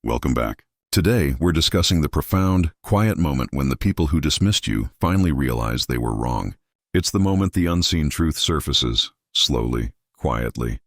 Welcome back. Today, we're discussing the profound, quiet moment when the people who dismissed you finally realize they were wrong. It's the moment the unseen truth surfaces, slowly, quietly,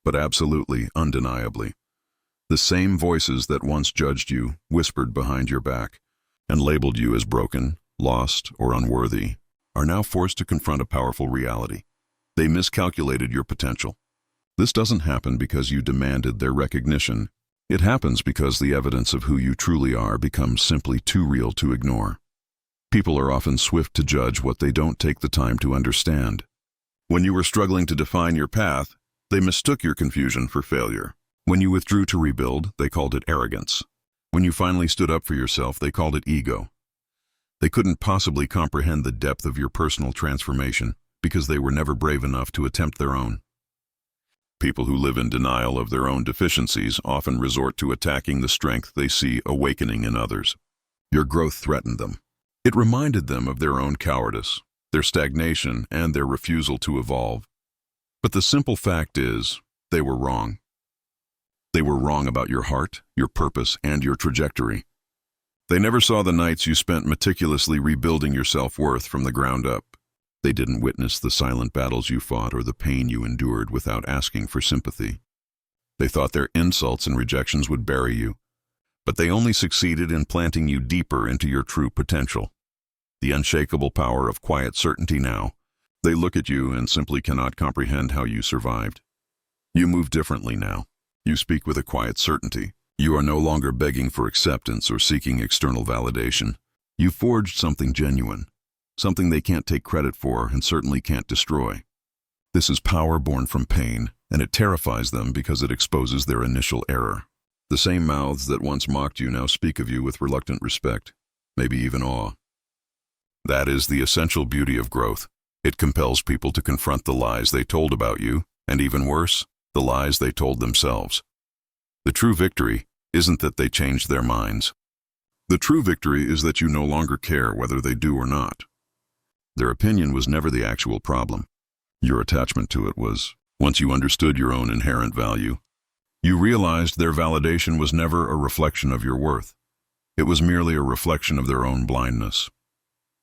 but absolutely undeniably. The same voices that once judged you, whispered behind your back, and labeled you as broken, lost, or unworthy, are now forced to confront a powerful reality. They miscalculated your potential. This doesn't happen because you demanded their recognition. It happens because the evidence of who you truly are becomes simply too real to ignore. People are often swift to judge what they don't take the time to understand. When you were struggling to define your path, they mistook your confusion for failure. When you withdrew to rebuild, they called it arrogance. When you finally stood up for yourself, they called it ego. They couldn't possibly comprehend the depth of your personal transformation because they were never brave enough to attempt their own. People who live in denial of their own deficiencies often resort to attacking the strength they see awakening in others. Your growth threatened them. It reminded them of their own cowardice, their stagnation, and their refusal to evolve. But the simple fact is, they were wrong. They were wrong about your heart, your purpose, and your trajectory. They never saw the nights you spent meticulously rebuilding your self-worth from the ground up. They didn't witness the silent battles you fought or the pain you endured without asking for sympathy. They thought their insults and rejections would bury you, but they only succeeded in planting you deeper into your true potential. The unshakable power of quiet certainty now. They look at you and simply cannot comprehend how you survived. You move differently now. You speak with a quiet certainty. You are no longer begging for acceptance or seeking external validation. You forged something genuine, something they can't take credit for and certainly can't destroy. This is power born from pain, and it terrifies them because it exposes their initial error. The same mouths that once mocked you now speak of you with reluctant respect, maybe even awe. That is the essential beauty of growth. It compels people to confront the lies they told about you, and even worse, the lies they told themselves. The true victory isn't that they changed their minds. The true victory is that you no longer care whether they do or not. Their opinion was never the actual problem. Your attachment to it was. Once you understood your own inherent value, you realized their validation was never a reflection of your worth. It was merely a reflection of their own blindness.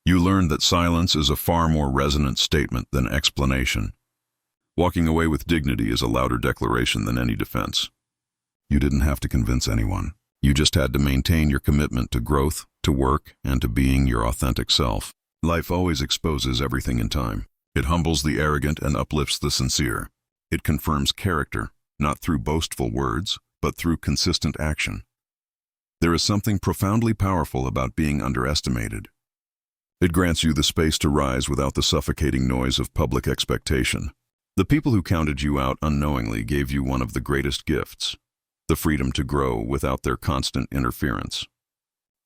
You learned that silence is a far more resonant statement than explanation. Walking away with dignity is a louder declaration than any defense. You didn't have to convince anyone. You just had to maintain your commitment to growth, to work, and to being your authentic self. Life always exposes everything in time. It humbles the arrogant and uplifts the sincere. It confirms character, not through boastful words, but through consistent action. There is something profoundly powerful about being underestimated. It grants you the space to rise without the suffocating noise of public expectation. The people who counted you out unknowingly gave you one of the greatest gifts, the freedom to grow without their constant interference.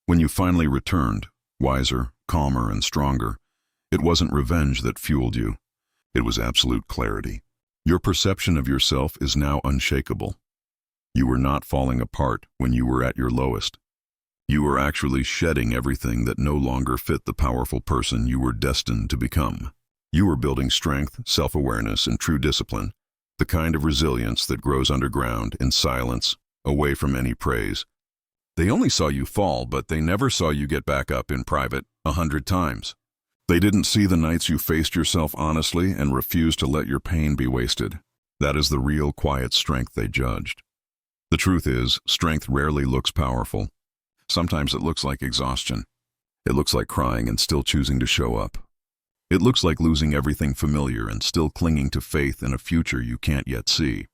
When you finally returned, wiser, calmer, and stronger, it wasn't revenge that fueled you. It was absolute clarity. Your perception of yourself is now unshakable. You were not falling apart when you were at your lowest. You were actually shedding everything that no longer fit the powerful person you were destined to become. You were building strength, self-awareness, and true discipline, the kind of resilience that grows underground, in silence, away from any praise. They only saw you fall, but they never saw you get back up in private 100 times. They didn't see the nights you faced yourself honestly and refused to let your pain be wasted. That is the real quiet strength they judged. The truth is, strength rarely looks powerful. Sometimes it looks like exhaustion. It looks like crying and still choosing to show up. It looks like losing everything familiar and still clinging to faith in a future you can't yet see.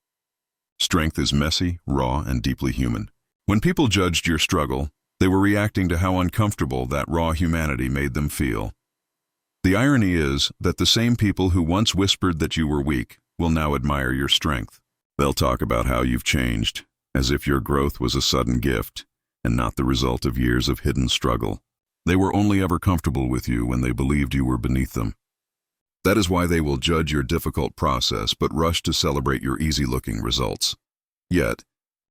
Strength is messy, raw, and deeply human. When people judged your struggle, they were reacting to how uncomfortable that raw humanity made them feel. The irony is that the same people who once whispered that you were weak will now admire your strength. They'll talk about how you've changed, as if your growth was a sudden gift and not the result of years of hidden struggle. They were only ever comfortable with you when they believed you were beneath them. That is why they will judge your difficult process but rush to celebrate your easy-looking results. Yet,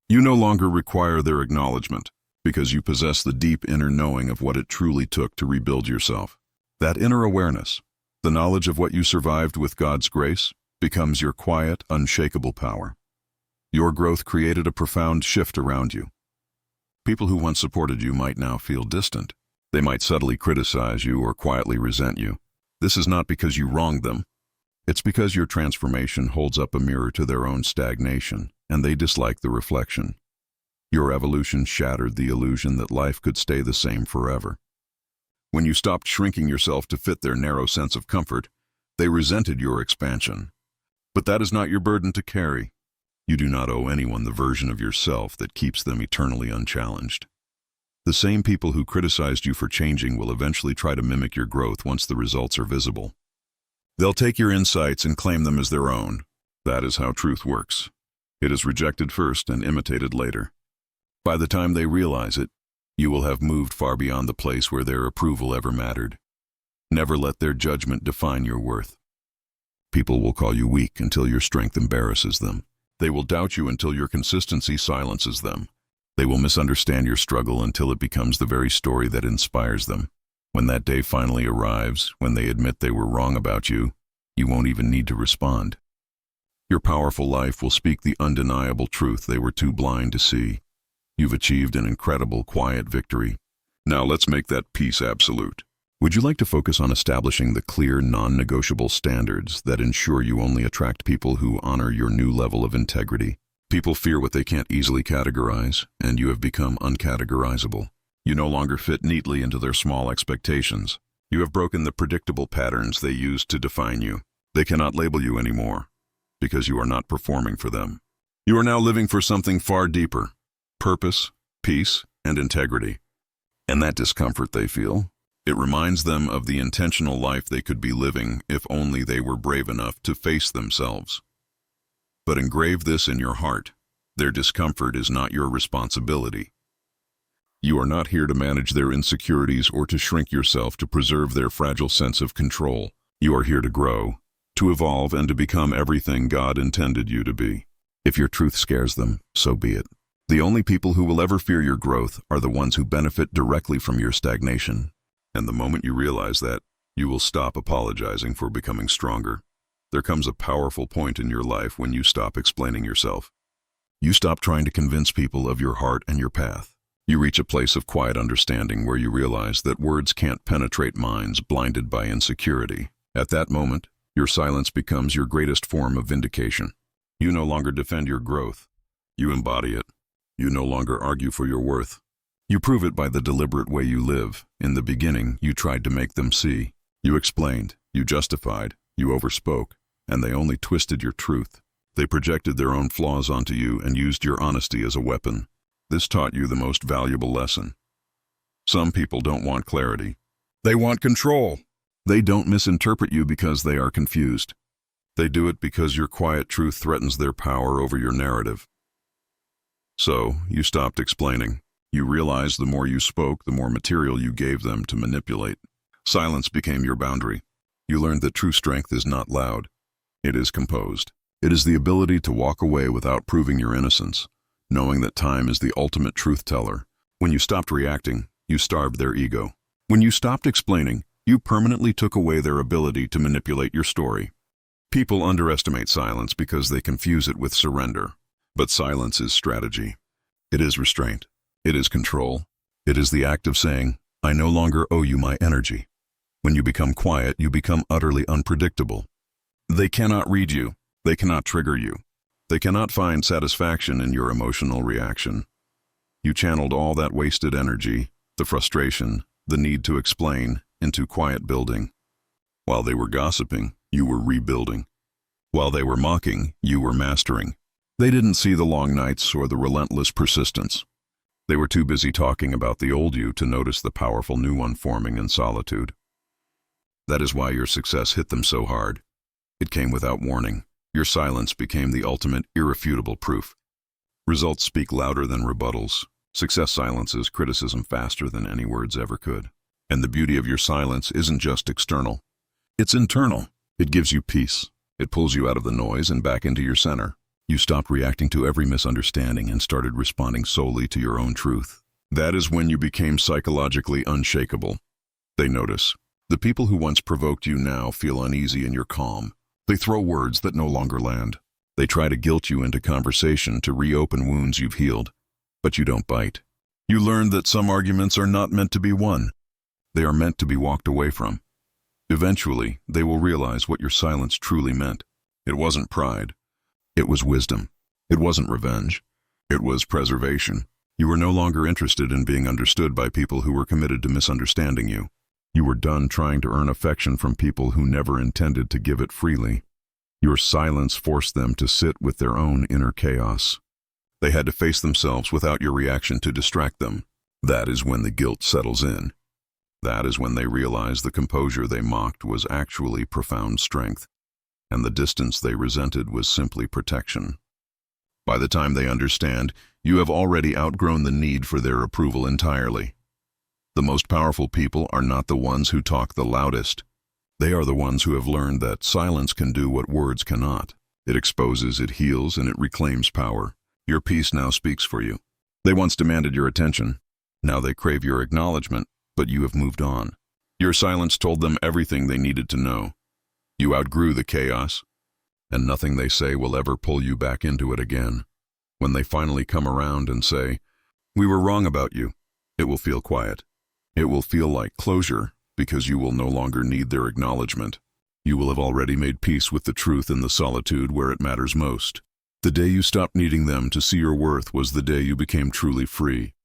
you no longer require their acknowledgement because you possess the deep inner knowing of what it truly took to rebuild yourself. That inner awareness, the knowledge of what you survived with God's grace, becomes your quiet, unshakable power. Your growth created a profound shift around you. People who once supported you might now feel distant. They might subtly criticize you or quietly resent you. This is not because you wronged them. It's because your transformation holds up a mirror to their own stagnation, and they dislike the reflection. Your evolution shattered the illusion that life could stay the same forever. When you stopped shrinking yourself to fit their narrow sense of comfort, they resented your expansion. But that is not your burden to carry. You do not owe anyone the version of yourself that keeps them eternally unchallenged. The same people who criticized you for changing will eventually try to mimic your growth once the results are visible. They'll take your insights and claim them as their own. That is how truth works. It is rejected first and imitated later. By the time they realize it, you will have moved far beyond the place where their approval ever mattered. Never let their judgment define your worth. People will call you weak until your strength embarrasses them. They will doubt you until your consistency silences them. They will misunderstand your struggle until it becomes the very story that inspires them. When that day finally arrives, when they admit they were wrong about you, you won't even need to respond. Your powerful life will speak the undeniable truth they were too blind to see. You've achieved an incredible, quiet victory. Now let's make that peace absolute. Would you like to focus on establishing the clear, non-negotiable standards that ensure you only attract people who honor your new level of integrity? People fear what they can't easily categorize, and you have become uncategorizable. You no longer fit neatly into their small expectations. You have broken the predictable patterns they used to define you. They cannot label you anymore, because you are not performing for them. You are now living for something far deeper: purpose, peace, and integrity. And that discomfort they feel, it reminds them of the intentional life they could be living if only they were brave enough to face themselves. But engrave this in your heart: their discomfort is not your responsibility. You are not here to manage their insecurities or to shrink yourself to preserve their fragile sense of control. You are here to grow, to evolve, and to become everything God intended you to be. If your truth scares them, so be it. The only people who will ever fear your growth are the ones who benefit directly from your stagnation. And the moment you realize that, you will stop apologizing for becoming stronger. There comes a powerful point in your life when you stop explaining yourself. You stop trying to convince people of your heart and your path. You reach a place of quiet understanding where you realize that words can't penetrate minds blinded by insecurity. At that moment, your silence becomes your greatest form of vindication. You no longer defend your growth. You embody it. You no longer argue for your worth. You prove it by the deliberate way you live. In the beginning, you tried to make them see. You explained, you justified, you overspoke, and they only twisted your truth. They projected their own flaws onto you and used your honesty as a weapon. This taught you the most valuable lesson. Some people don't want clarity. They want control. They don't misinterpret you because they are confused. They do it because your quiet truth threatens their power over your narrative. So, you stopped explaining. You realized the more you spoke, the more material you gave them to manipulate. Silence became your boundary. You learned that true strength is not loud. It is composed. It is the ability to walk away without proving your innocence, knowing that time is the ultimate truth teller. When you stopped reacting, you starved their ego. When you stopped explaining, you permanently took away their ability to manipulate your story. People underestimate silence because they confuse it with surrender. But silence is strategy. It is restraint. It is control. It is the act of saying, I no longer owe you my energy. When you become quiet, you become utterly unpredictable. They cannot read you. They cannot trigger you. They cannot find satisfaction in your emotional reaction. You channeled all that wasted energy, the frustration, the need to explain, into quiet building. While they were gossiping, you were rebuilding. While they were mocking, you were mastering. They didn't see the long nights or the relentless persistence. They were too busy talking about the old you to notice the powerful new one forming in solitude. That is why your success hit them so hard. It came without warning. Your silence became the ultimate, irrefutable proof. Results speak louder than rebuttals. Success silences criticism faster than any words ever could. And the beauty of your silence isn't just external. It's internal. It gives you peace. It pulls you out of the noise and back into your center. You stopped reacting to every misunderstanding and started responding solely to your own truth. That is when you became psychologically unshakable. They notice. The people who once provoked you now feel uneasy in your calm. They throw words that no longer land. They try to guilt you into conversation to reopen wounds you've healed. But you don't bite. You learned that some arguments are not meant to be won. They are meant to be walked away from. Eventually, they will realize what your silence truly meant. It wasn't pride. It was wisdom. It wasn't revenge. It was preservation. You were no longer interested in being understood by people who were committed to misunderstanding you. You were done trying to earn affection from people who never intended to give it freely. Your silence forced them to sit with their own inner chaos. They had to face themselves without your reaction to distract them. That is when the guilt settles in. That is when they realize the composure they mocked was actually profound strength, and the distance they resented was simply protection. By the time they understand, you have already outgrown the need for their approval entirely. The most powerful people are not the ones who talk the loudest. They are the ones who have learned that silence can do what words cannot. It exposes, it heals, and it reclaims power. Your peace now speaks for you. They once demanded your attention. Now they crave your acknowledgement, but you have moved on. Your silence told them everything they needed to know. You outgrew the chaos, and nothing they say will ever pull you back into it again. When they finally come around and say, "We were wrong about you," it will feel quiet. It will feel like closure, because you will no longer need their acknowledgement. You will have already made peace with the truth in the solitude where it matters most. The day you stopped needing them to see your worth was the day you became truly free.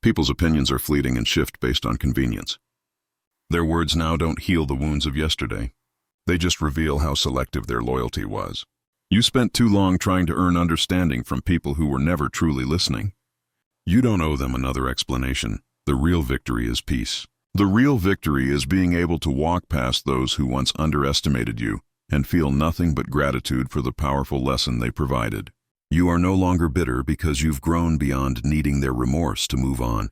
People's opinions are fleeting and shift based on convenience. Their words now don't heal the wounds of yesterday. They just reveal how selective their loyalty was. You spent too long trying to earn understanding from people who were never truly listening. You don't owe them another explanation. The real victory is peace. The real victory is being able to walk past those who once underestimated you and feel nothing but gratitude for the powerful lesson they provided. You are no longer bitter because you've grown beyond needing their remorse to move on.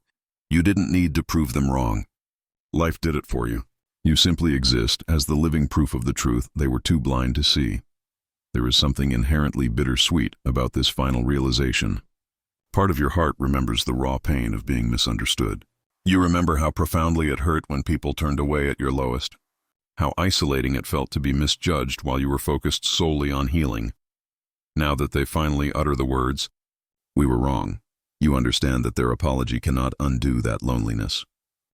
You didn't need to prove them wrong. Life did it for you. You simply exist as the living proof of the truth they were too blind to see. There is something inherently bittersweet about this final realization. Part of your heart remembers the raw pain of being misunderstood. You remember how profoundly it hurt when people turned away at your lowest, how isolating it felt to be misjudged while you were focused solely on healing. Now that they finally utter the words, "We were wrong," you understand that their apology cannot undo that loneliness.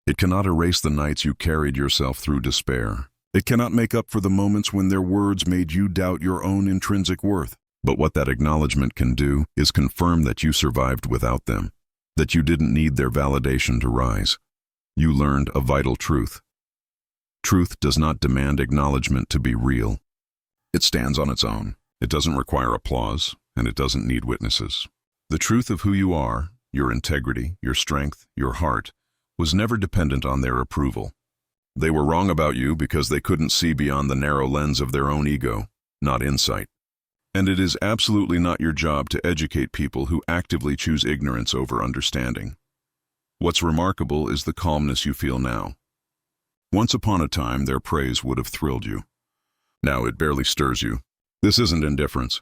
It cannot erase the nights you carried yourself through despair. It cannot make up for the moments when their words made you doubt your own intrinsic worth. But what that acknowledgement can do is confirm that you survived without them, that you didn't need their validation to rise. You learned a vital truth. Truth does not demand acknowledgement to be real. It stands on its own. It doesn't require applause, and it doesn't need witnesses. The truth of who you are, your integrity, your strength, your heart, was never dependent on their approval. They were wrong about you because they couldn't see beyond the narrow lens of their own ego, not insight. And it is absolutely not your job to educate people who actively choose ignorance over understanding. What's remarkable is the calmness you feel now. Once upon a time, their praise would have thrilled you. Now it barely stirs you. This isn't indifference.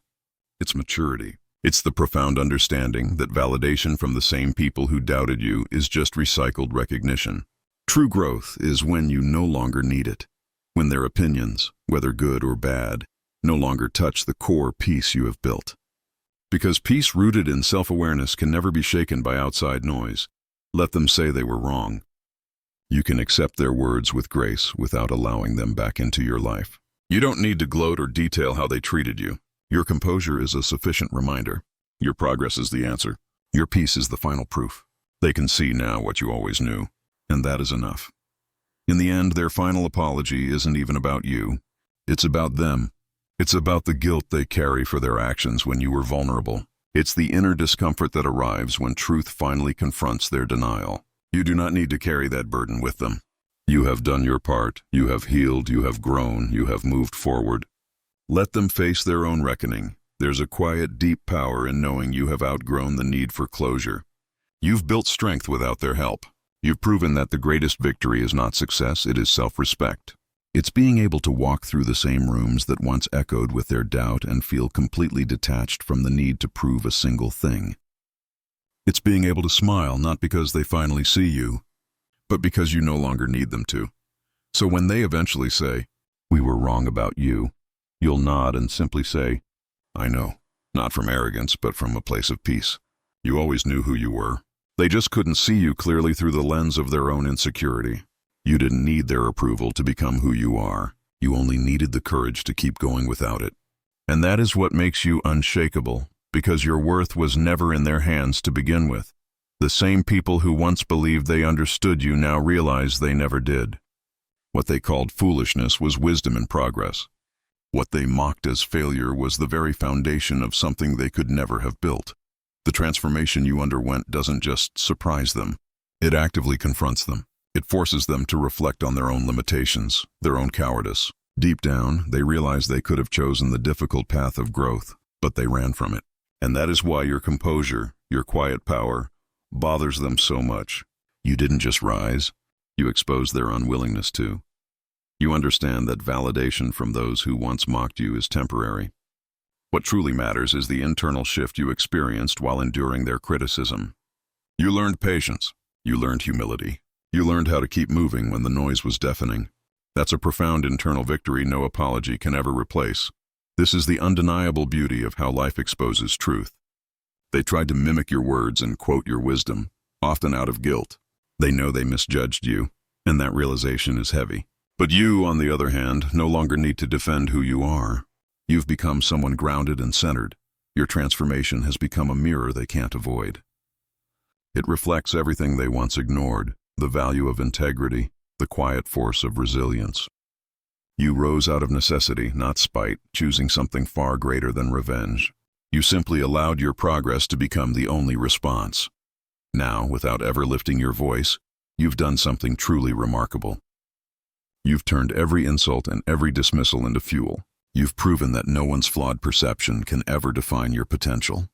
It's maturity. It's the profound understanding that validation from the same people who doubted you is just recycled recognition. True growth is when you no longer need it, when their opinions, whether good or bad, no longer touch the core peace you have built. Because peace rooted in self-awareness can never be shaken by outside noise. Let them say they were wrong. You can accept their words with grace without allowing them back into your life. You don't need to gloat or detail how they treated you. Your composure is a sufficient reminder. Your progress is the answer. Your peace is the final proof. They can see now what you always knew, and that is enough. In the end, their final apology isn't even about you. It's about them. It's about the guilt they carry for their actions when you were vulnerable. It's the inner discomfort that arrives when truth finally confronts their denial. You do not need to carry that burden with them. You have done your part. You have healed. You have grown. You have moved forward. Let them face their own reckoning. There's a quiet, deep power in knowing you have outgrown the need for closure. You've built strength without their help. You've proven that the greatest victory is not success, it is self-respect. It's being able to walk through the same rooms that once echoed with their doubt and feel completely detached from the need to prove a single thing. It's being able to smile not because they finally see you, but because you no longer need them to. So when they eventually say, "We were wrong about you," you'll nod and simply say, "I know," not from arrogance, but from a place of peace. You always knew who you were. They just couldn't see you clearly through the lens of their own insecurity. You didn't need their approval to become who you are. You only needed the courage to keep going without it. And that is what makes you unshakable, because your worth was never in their hands to begin with. The same people who once believed they understood you now realize they never did. What they called foolishness was wisdom in progress. What they mocked as failure was the very foundation of something they could never have built. The transformation you underwent doesn't just surprise them. It actively confronts them. It forces them to reflect on their own limitations, their own cowardice. Deep down, they realize they could have chosen the difficult path of growth, but they ran from it. And that is why your composure, your quiet power, bothers them so much. You didn't just rise, you exposed their unwillingness to. You understand that validation from those who once mocked you is temporary. What truly matters is the internal shift you experienced while enduring their criticism. You learned patience. You learned humility. You learned how to keep moving when the noise was deafening. That's a profound internal victory no apology can ever replace. This is the undeniable beauty of how life exposes truth. They tried to mimic your words and quote your wisdom, often out of guilt. They know they misjudged you, and that realization is heavy. But you, on the other hand, no longer need to defend who you are. You've become someone grounded and centered. Your transformation has become a mirror they can't avoid. It reflects everything they once ignored, the value of integrity, the quiet force of resilience. You rose out of necessity, not spite, choosing something far greater than revenge. You simply allowed your progress to become the only response. Now, without ever lifting your voice, you've done something truly remarkable. You've turned every insult and every dismissal into fuel. You've proven that no one's flawed perception can ever define your potential.